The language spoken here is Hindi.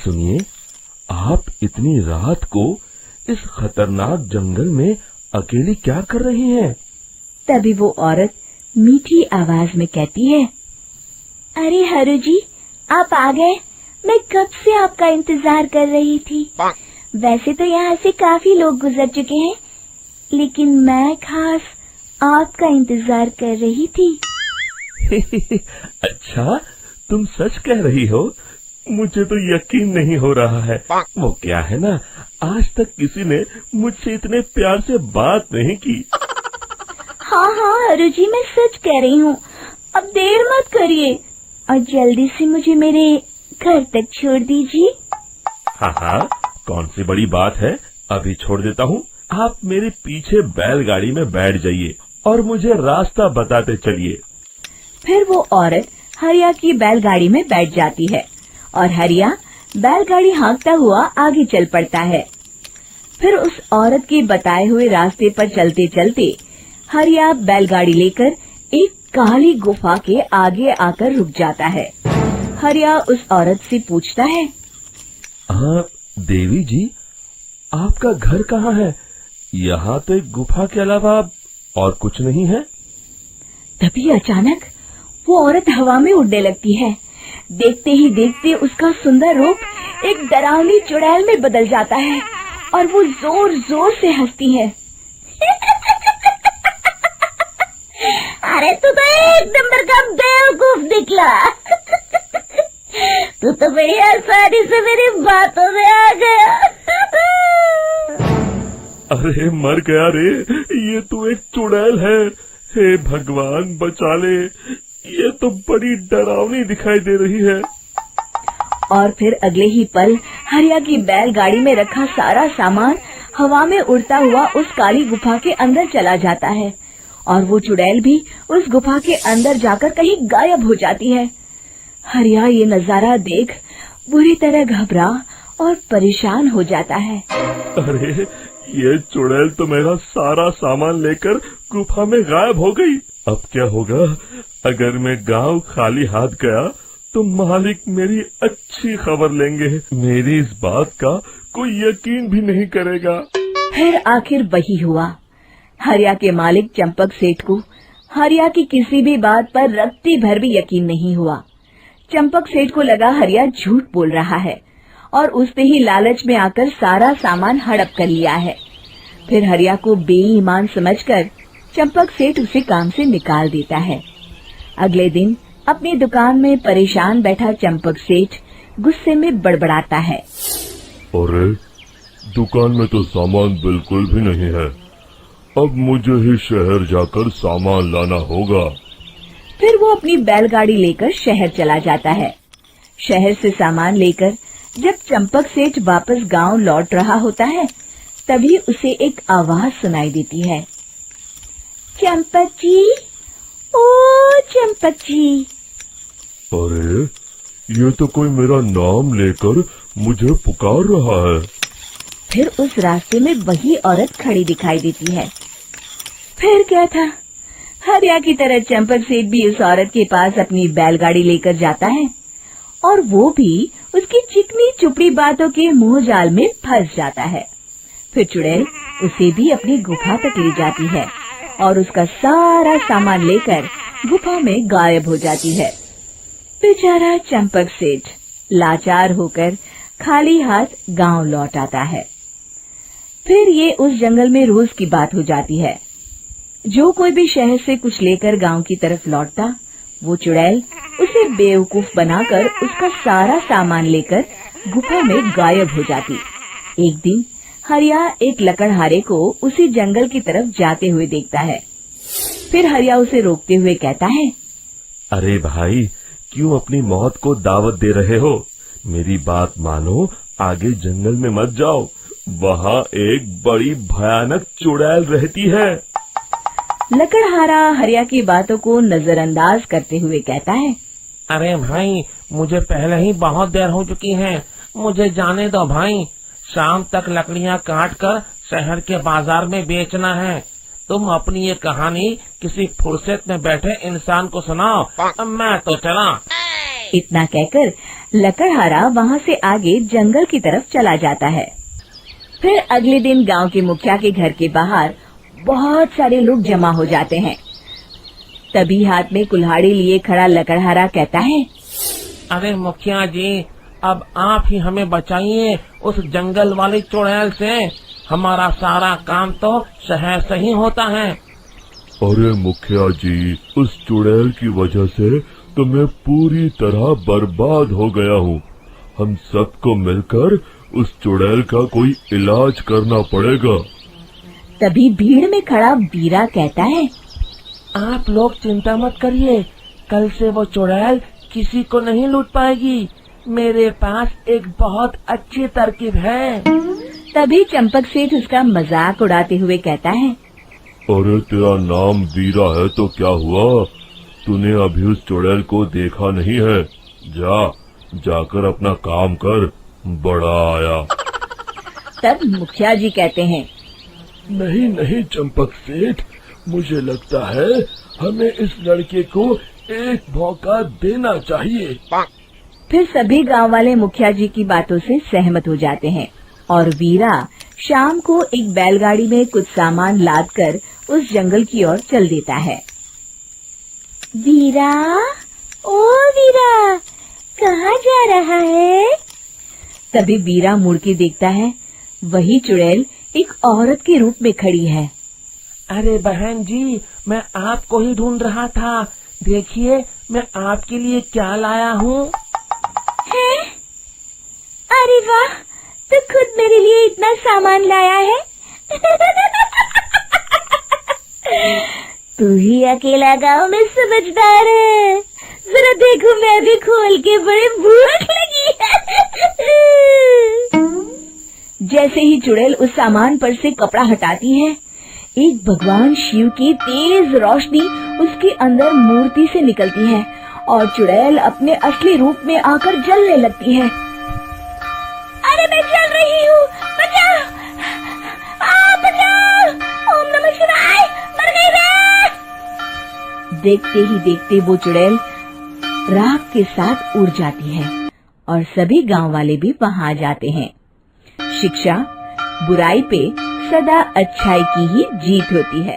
सुनिए, आप इतनी रात को इस खतरनाक जंगल में अकेली क्या कर रही हैं? तभी वो औरत मीठी आवाज में कहती है, अरे हरू जी, आप आ गए। मैं कब से आपका इंतजार कर रही थी। वैसे तो यहाँ से काफी लोग गुजर चुके हैं, लेकिन मैं खास आपका इंतजार कर रही थी। अच्छा, तुम सच कह रही हो? मुझे तो यकीन नहीं हो रहा है। वो क्या है ना, आज तक किसी ने मुझसे इतने प्यार से बात नहीं की। हाँ हाँ हरू जी, मैं सच कह रही हूँ। अब देर मत करिए और जल्दी से मुझे मेरे घर तक छोड़ दीजिए। हाँ हाँ, कौन सी बड़ी बात है, अभी छोड़ देता हूँ। आप मेरे पीछे बैलगाड़ी में बैठ जाइए और मुझे रास्ता बताते चलिए। फिर वो औरत हरिया की बैलगाड़ी में बैठ जाती है और हरिया बैलगाड़ी हाँकता हुआ आगे चल पड़ता है। फिर उस औरत के बताए हुए रास्ते पर चलते चलते हरिया बैलगाड़ी लेकर एक काली गुफा के आगे आकर रुक जाता है। हरिया उस औरत से पूछता है, हाँ देवी जी, आपका घर कहाँ है? यहाँ तो एक गुफा के अलावा और कुछ नहीं है। तभी अचानक वो औरत हवा में उड़ने लगती है। देखते ही देखते उसका सुंदर रूप एक डरावनी चुड़ैल में बदल जाता है और वो जोर जोर से हंसती है। अरे तू तो एक नंबर का बेवकूफ निकला। तू तो बड़ी आसानी से मेरी बातों में आ गया। अरे मर गया रे, ये तो एक चुड़ैल है। हे भगवान बचा ले, ये तो बड़ी डरावनी दिखाई दे रही है। और फिर अगले ही पल हरिया की बैलगाड़ी में रखा सारा सामान हवा में उड़ता हुआ उस काली गुफा के अंदर चला जाता है और वो चुड़ैल भी उस गुफा के अंदर जाकर कहीं गायब हो जाती है। हरिया ये नजारा देख बुरी तरह घबरा और परेशान हो जाता है। अरे ये चुड़ैल तो मेरा सारा सामान लेकर गुफा में गायब हो गई। अब क्या होगा? अगर मैं गांव खाली हाथ गया तो मालिक मेरी अच्छी खबर लेंगे। मेरी इस बात का कोई यकीन भी नहीं करेगा। फिर आखिर वही हुआ। हरिया के मालिक चंपक सेठ को हरिया की किसी भी बात पर रत्ती भर भी यकीन नहीं हुआ। चंपक सेठ को लगा हरिया झूठ बोल रहा है और उसने ही लालच में आकर सारा सामान हड़प कर लिया है। फिर हरिया को बेईमान समझकर चंपक सेठ उसे काम से निकाल देता है। अगले दिन अपनी दुकान में परेशान बैठा चंपक सेठ गुस्से में बड़बड़ाता है, अरे दुकान में तो सामान बिल्कुल भी नहीं है। अब मुझे ही शहर जाकर सामान लाना होगा। फिर वो अपनी बैलगाड़ी लेकर शहर चला जाता है। शहर से सामान लेकर जब चंपक सेठ वापस गांव लौट रहा होता है, तभी उसे एक आवाज सुनाई देती है, चंपक जी, ओ चंपक जी। अरे ये तो कोई मेरा नाम लेकर मुझे पुकार रहा है। फिर उस रास्ते में वही औरत खड़ी दिखाई देती है। फिर क्या था, हरिया की तरह चंपक सेठ भी उस औरत के पास अपनी बैलगाड़ी लेकर जाता है और वो भी उसकी चिकनी चुपड़ी बातों के मुंह जाल में फंस जाता है। फिर चुड़ैल उसे भी अपनी गुफा तक ले जाती है और उसका सारा सामान लेकर गुफा में गायब हो जाती है। बेचारा चंपक सेठ लाचार होकर खाली हाथ गांव लौट आता है। फिर ये उस जंगल में रोज की बात हो जाती है। जो कोई भी शहर से कुछ लेकर गांव की तरफ लौटता, वो चुड़ैल उसे बेवकूफ बनाकर उसका सारा सामान लेकर गुफा में गायब हो जाती। एक दिन हरिया एक लकड़हारे को उसी जंगल की तरफ जाते हुए देखता है। फिर हरिया उसे रोकते हुए कहता है, अरे भाई, क्यों अपनी मौत को दावत दे रहे हो? मेरी बात मानो, आगे जंगल में मत जाओ, वहाँ एक बड़ी भयानक चुड़ैल रहती है। लकड़हारा हरिया की बातों को नजरअंदाज करते हुए कहता है, अरे भाई, मुझे पहले ही बहुत देर हो चुकी है, मुझे जाने दो भाई। शाम तक लकड़ियाँ काट कर शहर के बाजार में बेचना है। तुम अपनी ये कहानी किसी फुर्सत में बैठे इंसान को सुनाओ, मैं तो चला। इतना कहकर लकड़हारा वहाँ से आगे जंगल की तरफ चला जाता है। फिर अगले दिन गांव के मुखिया के घर के बाहर बहुत सारे लोग जमा हो जाते हैं। तभी हाथ में कुल्हाड़ी लिए खड़ा लकड़हारा कहता है, अरे मुखिया जी, अब आप ही हमें बचाइए उस जंगल वाली चुड़ैल से। हमारा सारा काम तो शहर से ही होता है। अरे मुखिया जी, उस चुड़ैल की वजह से तो मैं पूरी तरह बर्बाद हो गया हूँ। हम सबको मिलकर उस चुड़ैल का कोई इलाज करना पड़ेगा। तभी भीड़ में खड़ा वीरा कहता है, आप लोग चिंता मत करिए, कल से वो चुड़ैल किसी को नहीं लूट पाएगी। मेरे पास एक बहुत अच्छी तरकीब है। तभी चंपक सेठ उसका मजाक उड़ाते हुए कहता है, अरे तेरा नाम वीरा है तो क्या हुआ? तूने अभी उस चुड़ैल को देखा नहीं है? जाकर अपना काम कर, बड़ा आया। तब मुखिया जी कहते हैं, नहीं चंपक सेठ, मुझे लगता है हमें इस लड़के को एक मौका देना चाहिए। फिर सभी गांव वाले मुखिया जी की बातों से सहमत हो जाते हैं और वीरा शाम को एक बैलगाड़ी में कुछ सामान लादकर उस जंगल की ओर चल देता है। वीरा, ओ वीरा, कहाँ जा रहा है? तभी वीरा मुड़ के देखता है, वही चुड़ैल एक औरत के रूप में खड़ी है। अरे बहन जी, मैं आपको ही ढूंढ रहा था। देखिए, मैं आपके लिए क्या लाया हूँ। अरे वाह, तो खुद मेरे लिए इतना सामान लाया है। तू ही अकेला गांव में समझदार है। जरा देखो, मैं भी खोल के, बड़े भूख लगी है। जैसे ही चुड़ैल उस सामान पर से कपड़ा हटाती है, एक भगवान शिव की तेज रोशनी उसके अंदर मूर्ति से निकलती है और चुड़ैल अपने असली रूप में आकर जलने लगती है। अरे मैं जल रही हूँ, बचाओ! बचाओ! ओम नमः शिवाय, मर गई मैं! देखते ही देखते वो चुड़ैल राख के साथ उड़ जाती है और सभी गांव वाले भी वहां जाते हैं। शिक्षा बुराई पे सदा अच्छाई की ही जीत होती है।